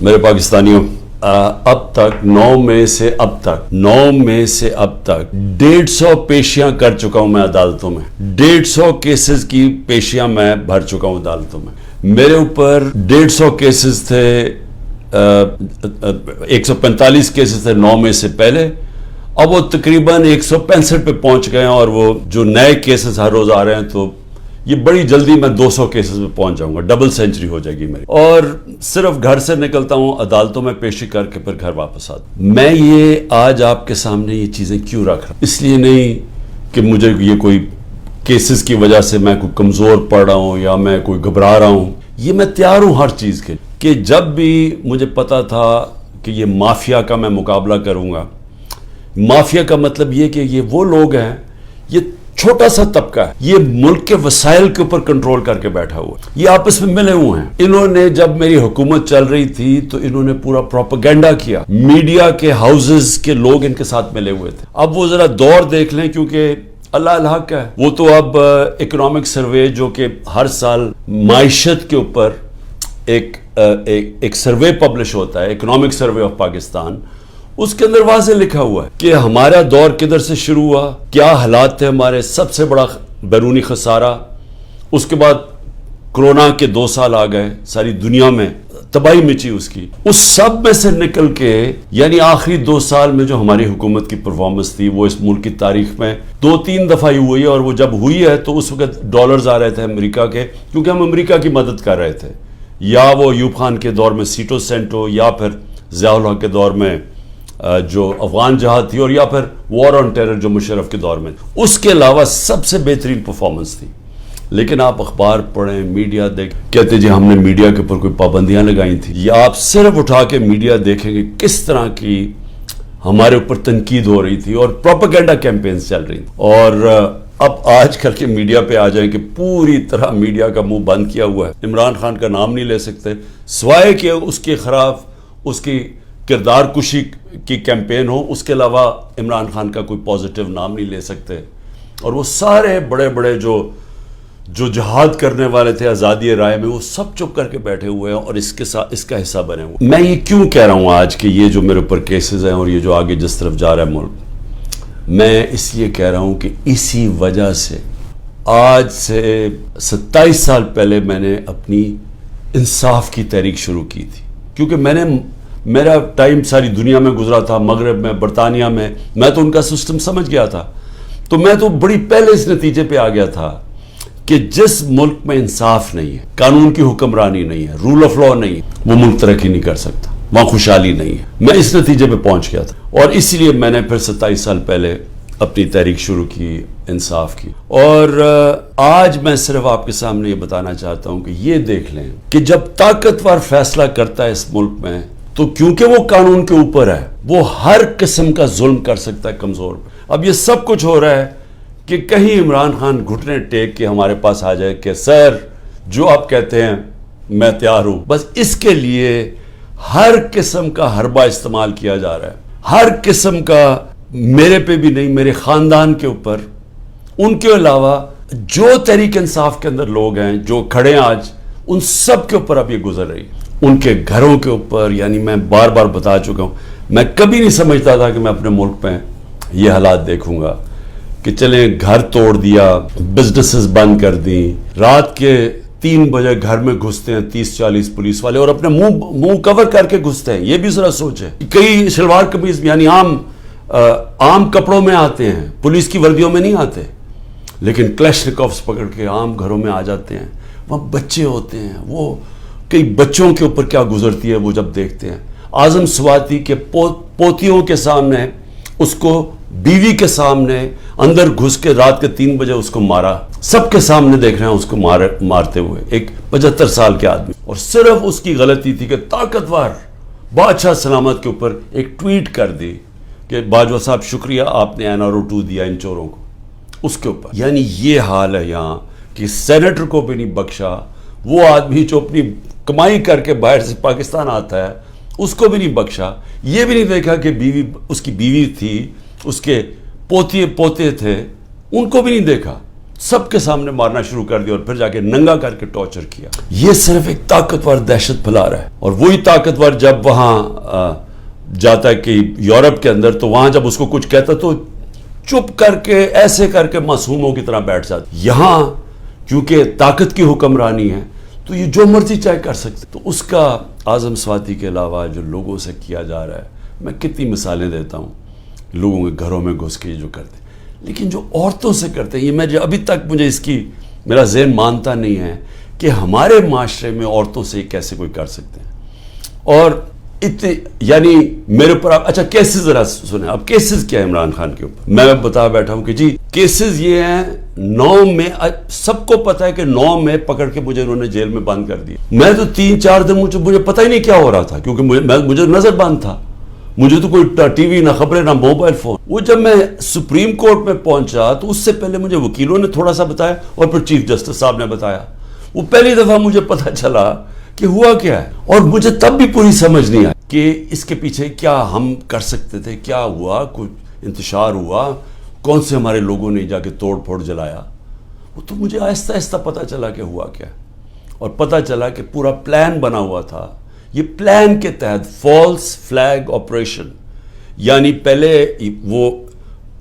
میرے پاکستانیوں، اب تک 9 مئی سے اب تک 150 پیشیاں کر چکا ہوں میں عدالتوں میں. 150 کیسز کی پیشیاں میں بھر چکا ہوں عدالتوں میں. میرے اوپر 150 کیسز تھے، 145 کیسز تھے 9 مئی سے پہلے. اب وہ تقریباً 165 پہ پہنچ گئے ہیں، اور وہ جو نئے کیسز ہر روز آ رہے ہیں، تو یہ بڑی جلدی میں 200 کیسز میں پہنچ جاؤں گا. ڈبل سینچری ہو جائے گی میری. اور صرف گھر سے نکلتا ہوں، عدالتوں میں پیشی کر کے پھر گھر واپس آتا ہوں. میں یہ آج آپ کے سامنے یہ چیزیں کیوں رکھ رہا ہوں؟ اس لیے نہیں کہ مجھے یہ کوئی کیسز کی وجہ سے میں کوئی کمزور پڑ رہا ہوں یا میں کوئی گھبرا رہا ہوں. یہ میں تیار ہوں ہر چیز کے، کہ جب بھی مجھے پتا تھا کہ یہ مافیا کا میں مقابلہ کروں گا. مافیا کا مطلب یہ کہ یہ وہ لوگ ہیں، یہ چھوٹا سا طبقہ ہے، یہ ملک کے وسائل کے اوپر کنٹرول کر کے بیٹھا ہوا ہے. یہ آپس میں ملے ہوئے ہیں. انہوں نے جب میری حکومت چل رہی تھی تو انہوں نے پورا پروپیگنڈا کیا. میڈیا کے ہاؤسز کے لوگ ان کے ساتھ ملے ہوئے تھے. اب وہ ذرا دور دیکھ لیں، کیونکہ اللہ الحق ہے. وہ تو اب اکنامک سروے جو کہ ہر سال معیشت کے اوپر ایک سروے پبلش ہوتا ہے، اکنامک سروے آف پاکستان، اس کے اندر واضح لکھا ہوا ہے کہ ہمارا دور کدھر سے شروع ہوا، کیا حالات تھے ہمارے. سب سے بڑا بیرونی خسارہ، اس کے بعد کرونا کے 2 سال آ گئے، ساری دنیا میں تباہی مچی اس کی. اس سب میں سے نکل کے یعنی آخری 2 سال میں جو ہماری حکومت کی پرفارمنس تھی، وہ اس ملک کی تاریخ میں 2-3 دفعہ ہی ہوئی ہے. اور وہ جب ہوئی ہے تو اس وقت ڈالرز آ رہے تھے امریکہ کے، کیونکہ ہم امریکہ کی مدد کر رہے تھے. یا وہ ایوب خان کے دور میں سیٹو سینٹو، یا پھر ضیاء الحق کے دور میں جو افغان جہاد تھی، اور یا پھر وار آن ٹیرر جو مشرف کے دور میں. اس کے علاوہ سب سے بہترین پرفارمنس تھی. لیکن آپ اخبار پڑھیں، میڈیا دیکھیں، کہتے جی ہم نے میڈیا کے اوپر کوئی پابندیاں لگائی تھیں. یا آپ صرف اٹھا کے میڈیا دیکھیں گے کس طرح کی ہمارے اوپر تنقید ہو رہی تھی اور پروپیگنڈا کیمپینز چل رہی تھیں. اور اب آج کل کے میڈیا پہ آ جائیں کہ پوری طرح میڈیا کا منہ بند کیا ہوا ہے. عمران خان کا نام نہیں لے سکتے، سوائے کہ اس کے خلاف اس کی کردار کشی کی کیمپین ہو. اس کے علاوہ عمران خان کا کوئی پازیٹیو نام نہیں لے سکتے. اور وہ سارے بڑے بڑے جو جہاد کرنے والے تھے آزادی رائے میں، وہ سب چپ کر کے بیٹھے ہوئے ہیں اور اس کا حصہ بنے ہوئے. میں یہ کیوں کہہ رہا ہوں آج کہ یہ جو میرے اوپر کیسز ہیں اور یہ جو آگے جس طرف جا رہا ہے ملک، میں اس لیے کہہ رہا ہوں کہ اسی وجہ سے آج سے 27 سال پہلے میں نے اپنی انصاف کی تحریک شروع کی تھی. کیونکہ میرا ٹائم ساری دنیا میں گزرا تھا، مغرب میں، برطانیہ میں تو ان کا سسٹم سمجھ گیا تھا. تو میں تو بڑی پہلے اس نتیجے پہ آ گیا تھا کہ جس ملک میں انصاف نہیں ہے، قانون کی حکمرانی نہیں ہے، رول آف لا نہیں ہے، وہ ملک ترقی نہیں کر سکتا، وہاں خوشحالی نہیں ہے. میں اس نتیجے پہ پہنچ گیا تھا، اور اسی لیے میں نے پھر 27 سال پہلے اپنی تحریک شروع کی انصاف کی. اور آج میں صرف آپ کے سامنے یہ بتانا چاہتا ہوں کہ یہ دیکھ لیں کہ جب طاقتور فیصلہ کرتا ہے اس ملک میں، تو کیونکہ وہ قانون کے اوپر ہے، وہ ہر قسم کا ظلم کر سکتا ہے کمزور پہ. اب یہ سب کچھ ہو رہا ہے کہ کہیں عمران خان گھٹنے ٹیک کے ہمارے پاس آ جائے کہ سر جو آپ کہتے ہیں میں تیار ہوں. بس اس کے لیے ہر قسم کا حربہ استعمال کیا جا رہا ہے، ہر قسم کا. میرے پہ بھی نہیں، میرے خاندان کے اوپر، ان کے علاوہ جو تحریک انصاف کے اندر لوگ ہیں جو کھڑے ہیں آج، ان سب کے اوپر اب یہ گزر رہی ہے. ان کے گھروں کے اوپر. یعنی میں بار بار بتا چکا ہوں، میں کبھی نہیں سمجھتا تھا کہ میں اپنے ملک میں یہ حالات دیکھوں گا کہ چلیں گھر توڑ دیا، بزنسز بند کر دیں، رات کے 3 بجے گھر میں گھستے ہیں 30-40 پولیس والے اور اپنے منہ کور کر کے گھستے ہیں. یہ بھی ذرا سوچیں. کئی شلوار قمیض یعنی عام کپڑوں میں آتے ہیں، پولیس کی وردیوں میں نہیں آتے، لیکن کلیشنکوفز پکڑ کے عام گھروں میں آ جاتے ہیں. وہاں بچے ہوتے ہیں، وہ کئی بچوں کے اوپر کیا گزرتی ہے وہ جب دیکھتے ہیں. اعظم سواتی کے پوتیوں کے سامنے، اس کو بیوی کے سامنے اندر گھس کے رات کے 3 بجے اس کو مارا. سب کے سامنے دیکھ رہے ہیں اس کو مارتے ہوئے، ایک 75 سال کے آدمی. اور صرف اس کی غلطی تھی کہ طاقتور بادشاہ سلامت کے اوپر ایک ٹویٹ کر دی کہ باجوہ صاحب شکریہ آپ نے NRO 2 دیا ان چوروں کو. اس کے اوپر یعنی یہ حال ہے یہاں کہ سینیٹر کو بھی نہیں بخشا. وہ آدمی جو اپنی کمائی کر کے باہر سے پاکستان آتا ہے اس کو بھی نہیں بخشا. یہ بھی نہیں دیکھا کہ اس کی بیوی تھی، اس کے پوتے تھے، ان کو بھی نہیں دیکھا. سب کے سامنے مارنا شروع کر دیا اور پھر جا کے ننگا کر کے ٹارچر کیا. یہ صرف ایک طاقتور دہشت پھیلا رہا ہے. اور وہی طاقتور جب وہاں جاتا ہے کہ یورپ کے اندر، تو وہاں جب اس کو کچھ کہتا تو چپ کر کے ایسے کر کے معصوموں کی طرح بیٹھ جاتا. یہاں کیونکہ طاقت کی حکمرانی ہے تو یہ جو مرضی چاہے کر سکتے. تو اس کا اعظم سواتی کے علاوہ جو لوگوں سے کیا جا رہا ہے، میں کتنی مثالیں دیتا ہوں لوگوں کے گھروں میں گھس کے جو کرتے ہیں. لیکن جو عورتوں سے کرتے ہیں، یہ میں ابھی تک مجھے اس کی میرا ذہن مانتا نہیں ہے کہ ہمارے معاشرے میں عورتوں سے کیسے کوئی کر سکتے ہیں. اور یعنی میرے اوپر اچھا کیسز ذرا سنیں. اب کیسز کیا ہے عمران خان کے اوپر؟ میں بتا بیٹھا ہوں کہ جی کیسز یہ ہیں 9 میں، سب کو پتا ہے کہ 9 میں پکڑ کے مجھے انہوں نے جیل میں بند کر دیا. میں تو 3-4 دن مجھے پتہ ہی نہیں کیا ہو رہا تھا، کیونکہ مجھے نظر بند تھا. مجھے تو کوئی ٹی وی نہ خبریں نہ موبائل فون. وہ جب میں سپریم کورٹ میں پہنچا تو اس سے پہلے مجھے وکیلوں نے تھوڑا سا بتایا اور پھر چیف جسٹس صاحب نے بتایا. وہ پہلی دفعہ مجھے پتہ چلا کہ ہوا کیا ہے. اور مجھے تب بھی پوری سمجھ نہیں آئی کہ اس کے پیچھے کیا ہم کر سکتے تھے، کیا ہوا، کوئی انتشار ہوا، کون سے ہمارے لوگوں نے جا کے توڑ پھوڑ جلایا. وہ تو مجھے آہستہ آہستہ پتہ چلا کہ ہوا کیا. اور پتہ چلا کہ پورا پلان بنا ہوا تھا. یہ پلان کے تحت فالس فلیگ آپریشن، یعنی پہلے وہ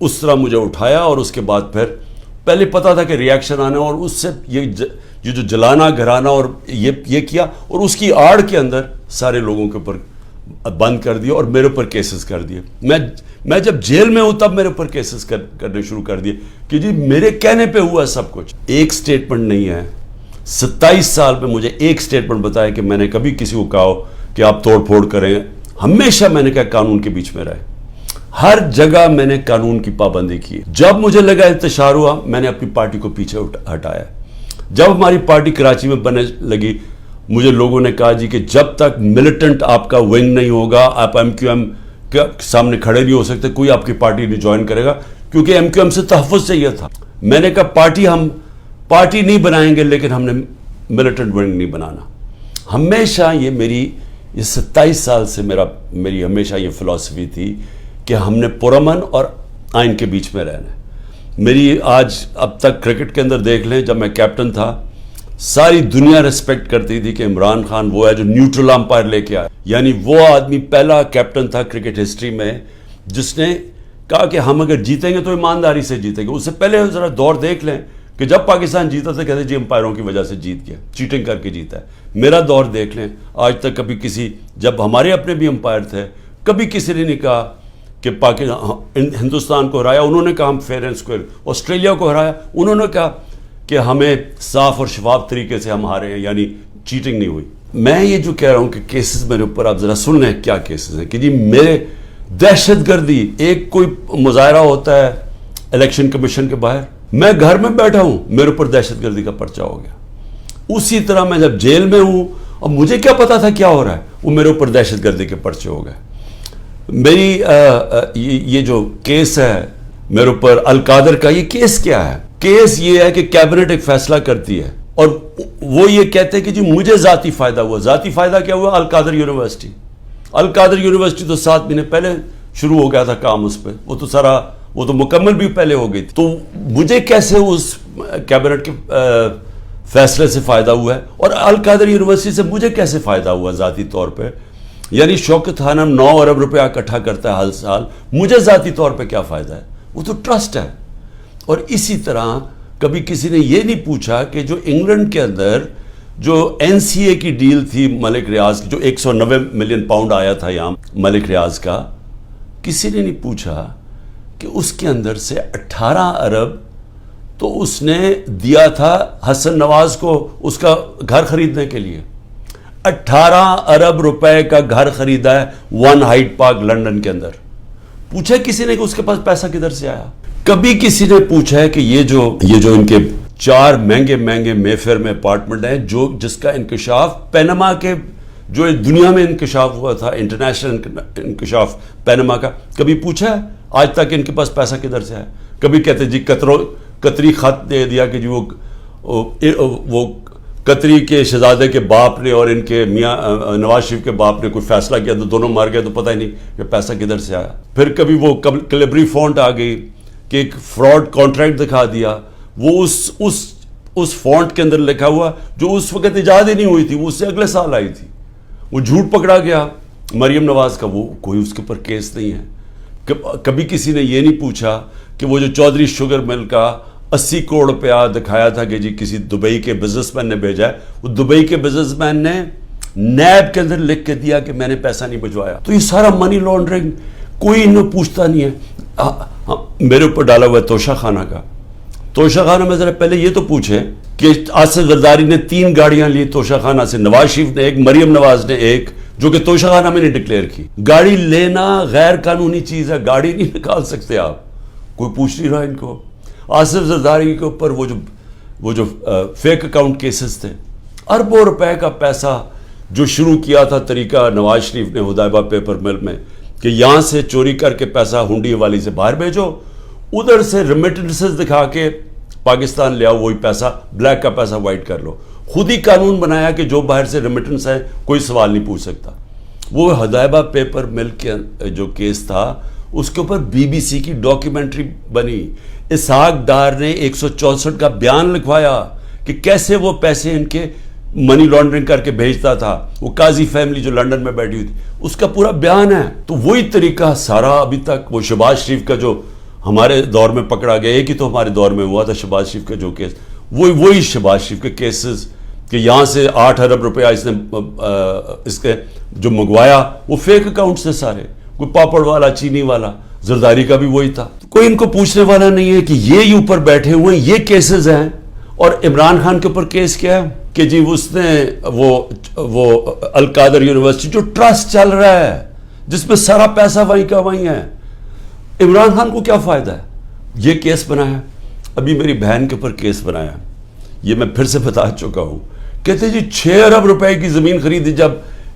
اس طرح مجھے اٹھایا اور اس کے بعد پھر پہلے پتا تھا کہ ریاکشن آنا، اور اس سے یہ جو جلانا گھرانا اور یہ کیا، اور اس کی آڑ کے اندر سارے لوگوں کے اوپر بند کر دیا اور میرے اوپر کیسز کر دیے. میں جب جیل میں ہوں تب میرے اوپر کیسز کرنے شروع کر دیے کہ جی میرے کہنے پہ ہوا سب کچھ. ایک سٹیٹمنٹ نہیں ہے 27 سال میں مجھے ایک سٹیٹمنٹ بتایا کہ میں نے کبھی کسی کو کہا ہو کہ آپ توڑ پھوڑ کریں. ہمیشہ میں نے کہا قانون کے بیچ میں رہے. ہر جگہ میں نے قانون کی پابندی کی. جب مجھے لگا انتشار ہوا میں نے اپنی پارٹی کو پیچھے ہٹایا. جب ہماری پارٹی کراچی میں بننے لگی مجھے لوگوں نے کہا جی کہ جب تک ملیٹنٹ آپ کا ونگ نہیں ہوگا آپ ایم کیو ایم کے سامنے کھڑے نہیں ہو سکتے، کوئی آپ کی پارٹی نہیں جوائن کرے گا، کیونکہ ایم کیو ایم سے تحفظ چاہیے تھا. میں نے کہا ہم پارٹی نہیں بنائیں گے لیکن ہم نے ملیٹنٹ ونگ نہیں بنانا. ہمیشہ یہ 27 سال سے میری ہمیشہ یہ فلسفی تھی کہ ہم نے پرامن اور آئین کے بیچ میں رہنا ہے. میری آج اب تک کرکٹ کے اندر دیکھ لیں، جب میں کیپٹن تھا ساری دنیا ریسپیکٹ کرتی تھی کہ عمران خان وہ ہے جو نیوٹرل امپائر لے کے آیا. یعنی وہ آدمی پہلا کیپٹن تھا کرکٹ ہسٹری میں جس نے کہا کہ ہم اگر جیتیں گے تو ایمانداری سے جیتیں گے. اس سے پہلے ذرا دور دیکھ لیں کہ جب پاکستان جیتا تھا کہتے جی امپائروں کی وجہ سے جیت گیا، چیٹنگ کر کے جیتا ہے. میرا دور دیکھ لیں، آج تک کبھی جب ہمارے اپنے بھی امپائر تھے کبھی کسی نے نہیں کہا کہ ہندوستان کو ہرایا انہوں نے کہا ہم فیئر اینڈ اسکوئر. آسٹریلیا کو ہرایا انہوں نے کہا کہ ہمیں صاف اور شفاف طریقے سے ہم ہارے ہیں، یعنی چیٹنگ نہیں ہوئی. میں یہ جو کہہ رہا ہوں کہ کیسز میرے اوپر آپ ذرا سن لیں کیا کیسز ہیں کہ جی میرے دہشت گردی، ایک کوئی مظاہرہ ہوتا ہے الیکشن کمیشن کے باہر، میں گھر میں بیٹھا ہوں میرے اوپر دہشت گردی کا پرچہ ہو گیا. اسی طرح میں جب جیل میں ہوں اور مجھے کیا پتا تھا کیا ہو رہا ہے، وہ میرے اوپر دہشت گردی کے پرچے ہو گئے. میری یہ جو کیس ہے میرے اوپر القادر کا، یہ کیس کیا ہے؟ کیس یہ ہے کہ کیبنٹ ایک فیصلہ کرتی ہے اور وہ یہ کہتے ہیں کہ جی مجھے ذاتی فائدہ ہوا. ذاتی فائدہ کیا ہوا؟ القادر یونیورسٹی. القادر یونیورسٹی تو 7 مہینے پہلے شروع ہو گیا تھا کام اس پہ، وہ تو مکمل بھی پہلے ہو گئی تھی. تو مجھے کیسے اس کیبنٹ کے فیصلے سے فائدہ ہوا ہے اور القادر یونیورسٹی سے مجھے کیسے فائدہ ہوا ذاتی طور پہ؟ یعنی شوکت خانم 9 ارب روپیہ اکٹھا کرتا ہے ہر سال، مجھے ذاتی طور پہ کیا فائدہ ہے؟ وہ تو ٹرسٹ ہے. اور اسی طرح کبھی کسی نے یہ نہیں پوچھا کہ جو انگلینڈ کے اندر جو این سی اے کی ڈیل تھی ملک ریاض کی، جو 190 ملین پاؤنڈ آیا تھا یہاں ملک ریاض کا، کسی نے نہیں پوچھا کہ اس کے اندر سے 18 ارب تو اس نے دیا تھا حسن نواز کو اس کا گھر خریدنے کے لیے. 18 ارب روپے کا گھر خریدا ہے 1 ہائیڈ پارک لندن کے اندر. پوچھا کسی نے کہ اس کے پاس پیسہ کدھر سے آیا؟ کبھی کسی نے پوچھا ہے کہ یہ جو ان کے 4 مہنگے مے فیئر میں اپارٹمنٹ ہیں جس کا انکشاف پینما کے جو دنیا میں انکشاف ہوا تھا، انٹرنیشنل انکشاف پینما کا، کبھی پوچھا ہے آج تک ان کے پاس پیسہ کدھر سے ہے؟ کبھی کہتے جی قطری خط دے دیا کہ جی وہ قطری کے شہزادے کے باپ نے اور ان کے میاں نواز شریف کے باپ نے کوئی فیصلہ کیا تو دونوں مار گئے، تو پتہ ہی نہیں کہ پیسہ کدھر سے آیا. پھر کبھی وہ کلیبری فونٹ آ گئی کہ ایک فراڈ کانٹریکٹ دکھا دیا. وہ اس فونٹ کے اندر لکھا ہوا جو اس وقت ایجاد ہی نہیں ہوئی تھی، وہ اس سے اگلے سال آئی تھی. وہ جھوٹ پکڑا گیا مریم نواز کا، وہ کوئی اس کے اوپر کیس نہیں ہے. کبھی کسی نے یہ نہیں پوچھا کہ وہ جو چودھری شوگر مل کا 80 کروڑ روپیہ دکھایا تھا کہ جی کسی دبئی کے بزنس مین نے بھیجا ہے، وہ دبئی کے بزنس مین نے نیب کے اندر لکھ کے دیا کہ میں نے پیسہ نہیں بھجوایا. تو یہ سارا منی لانڈرنگ کوئی انہیں پوچھتا نہیں ہے. میرے اوپر ڈالا ہوا ہے توشہ خانہ کا. توشہ خانہ میں ذرا پہلے یہ تو پوچھیں کہ آصف زرداری نے 3 گاڑیاں لی توشہ خانہ سے، نواز شریف نے ایک، مریم نواز نے ایک، جو کہ توشہ خانہ میں نے ڈکلیئر کی. گاڑی لینا غیر قانونی چیز ہے، گاڑی نہیں نکال سکتے آپ. کوئی پوچھ نہیں رہا ان کو. آصف زرداری کے اوپر وہ جو فیک اکاؤنٹ کیسز تھے، اربوں روپے کا پیسہ جو شروع کیا تھا طریقہ نواز شریف نے حدیبہ پیپر مل میں کہ یہاں سے چوری کر کے پیسہ ہنڈی والی سے باہر بھیجو، ادھر سے ریمیٹنسز دکھا کے پاکستان لے آؤ، وہی پیسہ بلیک کا پیسہ وائٹ کر لو. خود ہی قانون بنایا کہ جو باہر سے ریمیٹنس ہے کوئی سوال نہیں پوچھ سکتا. وہ حدیبہ پیپر مل کے جو کیس تھا اس کے اوپر BBC کی ڈاکیومنٹری بنی. اسحاق ڈار نے 164 کا بیان لکھوایا کہ کیسے وہ پیسے ان کے منی لانڈرنگ کر کے بھیجتا تھا. وہ قاضی فیملی جو لنڈن میں بیٹھی ہوئی تھی اس کا پورا بیان ہے. تو وہی طریقہ سارا ابھی تک. وہ شہباز شریف کا جو ہمارے دور میں پکڑا گیا، ایک ہی تو ہمارے دور میں ہوا تھا شہباز شریف کا جو کیس، وہی شہباز شریف کے کیسز کہ یہاں سے 8 ارب روپیہ اس نے اس کے جو منگوایا وہ فیک اکاؤنٹ سے سارے. کوئی پاپڑ والا، چینی والا، زرداری کا بھی وہی تھا. کوئی ان کو پوچھنے والا نہیں ہے کہ یہ اوپر بیٹھے ہوئے ہیں، یہ کیسز ہیں. اور عمران خان کے اوپر کیس کیا ہے کہ جی اس نے وہ القادر یونیورسٹی جو ٹرسٹ چل رہا ہے جس میں سارا پیسہ وہیں کا وہیں ہے، عمران خان کو کیا فائدہ ہے؟ یہ کیس بنایا. ابھی میری بہن کے اوپر کیس بنایا، یہ میں پھر سے بتا چکا ہوں. کہتے جی 6 ارب روپے کی زمین خریدی جب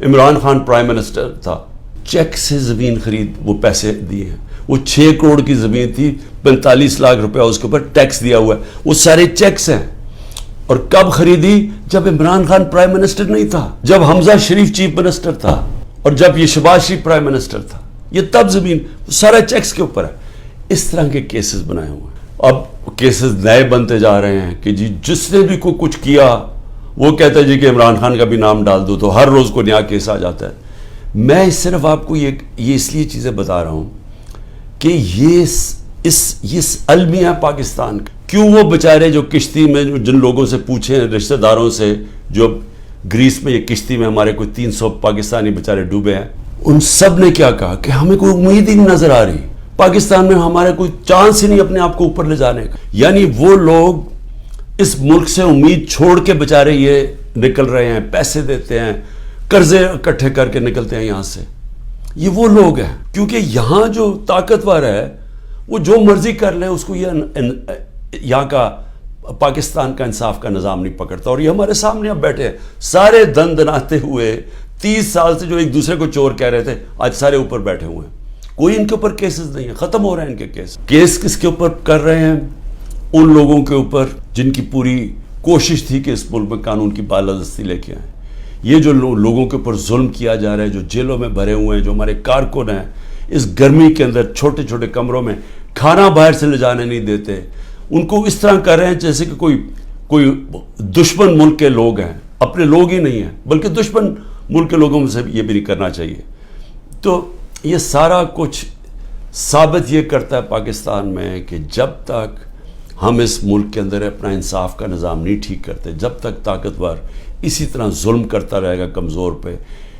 عمران خان پرائم منسٹر تھا. چیک سے زمین خرید وہ پیسے دیے ہیں. وہ 6 کروڑ کی زمین تھی، 45 لاکھ روپیہ اس کے اوپر ٹیکس دیا ہوا ہے. وہ سارے چیکس ہیں. اور کب خریدی؟ جب عمران خان پرائم منسٹر نہیں تھا، جب حمزہ شریف چیف منسٹر تھا، اور جب یہ شہباز شریف پرائم منسٹر تھا. یہ تب زمین سارا چیکس کے اوپر ہے. اس طرح کے کیسز بنائے ہوئے ہیں. اب کیسز نئے بنتے جا رہے ہیں کہ جی جس نے بھی کوئی کچھ کیا وہ کہتا ہے جی کہ عمران خان کا بھی نام ڈال دو، تو ہر روز کو نیا کیس آ جاتا ہے. میں صرف آپ کو یہ اس لیے چیزیں بتا رہا ہوں کہ یہ المیہ پاکستان کا. کیوں وہ بیچارے جو کشتی میں جن لوگوں سے پوچھیں رشتہ داروں سے جو گریس میں یہ کشتی میں ہمارے کوئی 300 پاکستانی بیچارے ڈوبے ہیں، ان سب نے کیا کہا کہ ہمیں کوئی امید ہی نہیں نظر آ رہی، پاکستان میں ہمارے کوئی چانس ہی نہیں اپنے آپ کو اوپر لے جانے کا. یعنی وہ لوگ اس ملک سے امید چھوڑ کے بیچارے یہ نکل رہے ہیں، پیسے دیتے ہیں، قرضے اکٹھے کر کے نکلتے ہیں یہاں سے. یہ وہ لوگ ہیں کیونکہ یہاں جو طاقتور ہے وہ جو مرضی کر لے، اس کو یہاں کا پاکستان کا انصاف کا نظام نہیں پکڑتا. اور یہ ہمارے سامنے اب بیٹھے ہیں سارے دن دناتے ہوئے، 30 سال سے جو ایک دوسرے کو چور کہہ رہے تھے آج سارے اوپر بیٹھے ہوئے ہیں. کوئی ان کے اوپر کیسز نہیں ہے، ختم ہو رہے ہیں ان کے کیس. کیس کس کے اوپر کر رہے ہیں؟ ان لوگوں کے اوپر جن کی پوری کوشش تھی کہ اس ملک میں قانون کی بالادستی لے کے آئیں. یہ جو لوگوں کے اوپر ظلم کیا جا رہا ہے، جو جیلوں میں بھرے ہوئے ہیں، جو ہمارے کارکن ہیں، اس گرمی کے اندر چھوٹے چھوٹے کمروں میں کھانا باہر سے لے جانے نہیں دیتے، ان کو اس طرح کر رہے ہیں جیسے کہ کوئی دشمن ملک کے لوگ ہیں. اپنے لوگ ہی نہیں ہیں بلکہ دشمن ملک کے لوگوں میں سے یہ بھی نہیں کرنا چاہیے. تو یہ سارا کچھ ثابت یہ کرتا ہے پاکستان میں کہ جب تک ہم اس ملک کے اندر اپنا انصاف کا نظام نہیں ٹھیک کرتے، جب تک طاقتور اسی طرح ظلم کرتا رہے گا کمزور پہ،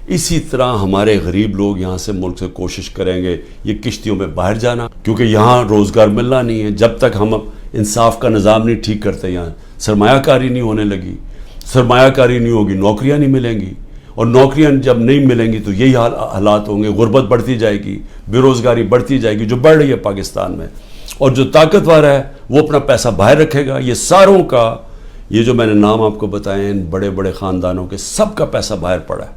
اسی طرح ہمارے غریب لوگ یہاں سے ملک سے کوشش کریں گے یہ کشتیوں میں باہر جانا، کیونکہ یہاں روزگار ملنا نہیں ہے. جب تک ہم انصاف کا نظام نہیں ٹھیک کرتے، یہاں سرمایہ کاری نہیں ہونے لگی، سرمایہ کاری نہیں ہوگی، نوکریاں نہیں ملیں گی، اور نوکریاں جب نہیں ملیں گی تو یہی حالات ہوں گے. غربت بڑھتی جائے گی، بے روزگاری بڑھتی جائے گی جو بڑھ رہی ہے پاکستان میں. اور جو طاقتور ہے وہ اپنا پیسہ باہر رکھے گا. یہ ساروں کا، یہ جو میں نے نام آپ کو بتائے ان بڑے بڑے خاندانوں کے، سب کا پیسہ باہر پڑا ہے.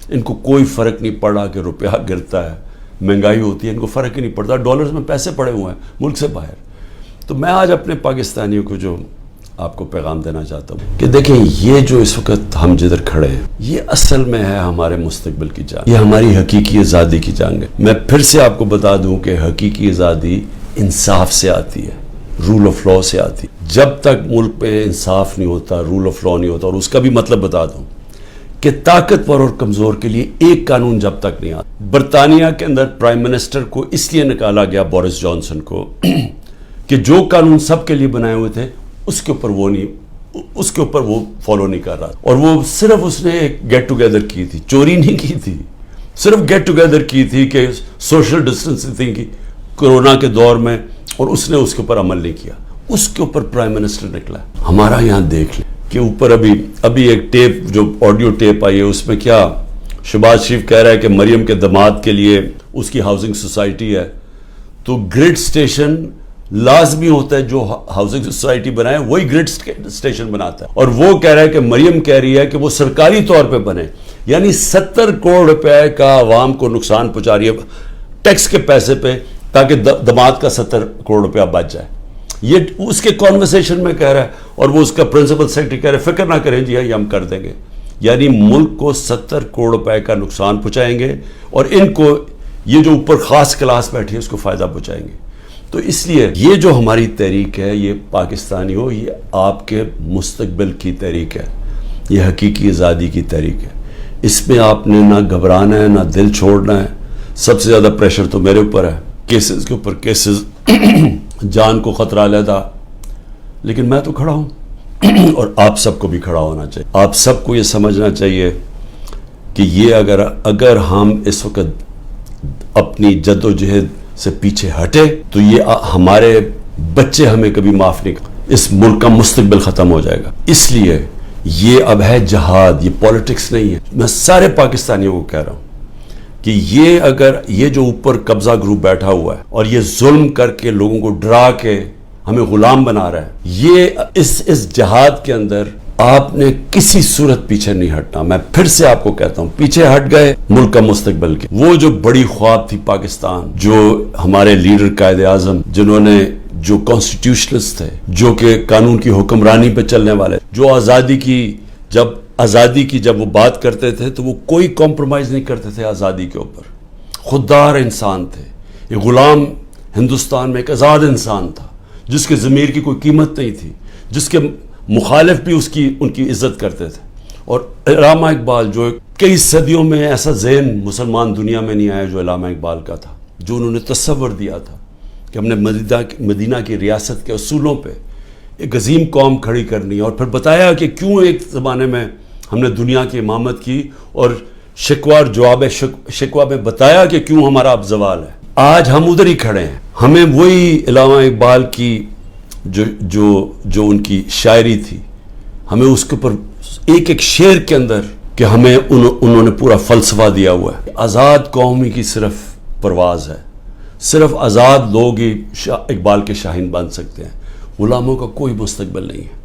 ان کو کوئی فرق نہیں پڑا کہ روپیہ گرتا ہے، مہنگائی ہوتی ہے، ان کو فرق ہی نہیں پڑتا. ڈالرز میں پیسے پڑے ہوئے ہیں ملک سے باہر. تو میں آج اپنے پاکستانیوں کو جو آپ کو پیغام دینا چاہتا ہوں کہ دیکھیں یہ جو اس وقت ہم جدھر کھڑے ہیں یہ اصل میں ہے ہمارے مستقبل کی جنگ، یہ ہماری حقیقی آزادی کی جنگ ہے. میں پھر سے آپ کو بتا دوں کہ حقیقی آزادی انصاف سے آتی ہے. رول آف لا سے آتی. جب تک ملک پہ انصاف نہیں ہوتا، رول آف لا نہیں ہوتا، اور اس کا بھی مطلب بتا دوں کہ طاقتور اور کمزور کے لیے ایک قانون جب تک نہیں آتا. برطانیہ کے اندر پرائم منسٹر کو اس لیے نکالا گیا، بورس جانسن کو، کہ جو قانون سب کے لیے بنائے ہوئے تھے اس کے اوپر وہ فالو نہیں کر رہا. اور وہ صرف اس نے ایک گیٹ ٹوگیدر کی تھی، چوری نہیں کی تھی، صرف گیٹ ٹوگیدر کی تھی کہ سوشل ڈسٹنسنگ کی کورونا کے دور میں، اور اس نے اس کے اوپر عمل نہیں کیا. اس کے اوپر پرائم منسٹر نکلا. ہمارا یہاں دیکھ لیں کہ اوپر ابھی ایک ٹیپ، جو آڈیو ٹیپ آئی ہے، اس میں کیا شہباز شریف کہہ رہا ہے کہ مریم کے داماد کے لیے اس کی ہاؤسنگ سوسائٹی ہے، تو گریڈ سٹیشن لازمی ہوتا ہے، جو ہاؤسنگ سوسائٹی بنائے وہی گریڈ سٹیشن بناتا ہے. اور وہ کہہ رہا ہے کہ مریم کہہ رہی ہے کہ وہ سرکاری طور پہ بنے، یعنی 70 کروڑ روپے کا عوام کو نقصان پہنچا رہی ہے ٹیکس کے پیسے پہ، تاکہ داماد کا 70 کروڑ روپیہ بچ جائے. یہ اس کے کانورسیشن میں کہہ رہا ہے، اور وہ اس کا پرنسپل سیکرٹری کہہ رہے ہیں فکر نہ کریں جی، یہ ہم کر دیں گے. یعنی ملک کو 70 کروڑ روپے کا نقصان پہنچائیں گے، اور ان کو یہ جو اوپر خاص کلاس بیٹھی ہے اس کو فائدہ پہنچائیں گے. تو اس لیے یہ جو ہماری تحریک ہے، یہ پاکستانی ہو، یہ آپ کے مستقبل کی تحریک ہے، یہ حقیقی آزادی کی تحریک ہے. اس میں آپ نے نہ گھبرانا ہے، نہ دل چھوڑنا ہے. سب سے زیادہ پریشر تو میرے اوپر ہے، کیسز کے اوپر کیسز، جان کو خطرہ لیتا، لیکن میں تو کھڑا ہوں، اور آپ سب کو بھی کھڑا ہونا چاہیے. آپ سب کو یہ سمجھنا چاہیے کہ یہ اگر ہم اس وقت اپنی جد و جہد سے پیچھے ہٹے تو یہ ہمارے بچے ہمیں کبھی معاف نہیں کریں. اس ملک کا مستقبل ختم ہو جائے گا. اس لیے یہ اب ہے جہاد، یہ پولیٹکس نہیں ہے. میں سارے پاکستانیوں کو کہہ رہا ہوں کہ یہ جو اوپر قبضہ گروپ بیٹھا ہوا ہے اور یہ ظلم کر کے لوگوں کو ڈرا کے ہمیں غلام بنا رہا ہے، یہ اس جہاد کے اندر آپ نے کسی صورت پیچھے نہیں ہٹنا. میں پھر سے آپ کو کہتا ہوں، پیچھے ہٹ گئے ملک کا مستقبل کے. وہ جو بڑی خواب تھی پاکستان، جو ہمارے لیڈر قائد اعظم، جنہوں نے جو کانسٹیٹیوشنلسٹ تھے، جو کہ قانون کی حکمرانی پہ چلنے والے، جو آزادی کی جب وہ بات کرتے تھے تو وہ کوئی کمپرومائز نہیں کرتے تھے آزادی کے اوپر. خوددار انسان تھے. یہ غلام ہندوستان میں ایک آزاد انسان تھا جس کے ضمیر کی کوئی قیمت نہیں تھی، جس کے مخالف بھی ان کی عزت کرتے تھے. اور علامہ اقبال، جو کئی صدیوں میں ایسا ذہن مسلمان دنیا میں نہیں آیا جو علامہ اقبال کا تھا، جو انہوں نے تصور دیا تھا کہ ہم نے مدینہ کی ریاست کے اصولوں پہ ایک عظیم قوم کھڑی کرنی، اور پھر بتایا کہ کیوں ایک زمانے میں ہم نے دنیا کی امامت کی، اور شکوہ اور جواب شکوہ میں بتایا کہ کیوں ہمارا اب زوال ہے. آج ہم ادھر ہی کھڑے ہیں. ہمیں وہی علامہ اقبال کی جو ان کی شاعری تھی، ہمیں اس کے اوپر ایک شعر کے اندر کہ ہمیں انہوں نے پورا فلسفہ دیا ہوا ہے. آزاد قومی کی صرف پرواز ہے، صرف آزاد لوگ ہی اقبال کے شاہین بن سکتے ہیں. غلاموں کا کوئی مستقبل نہیں ہے.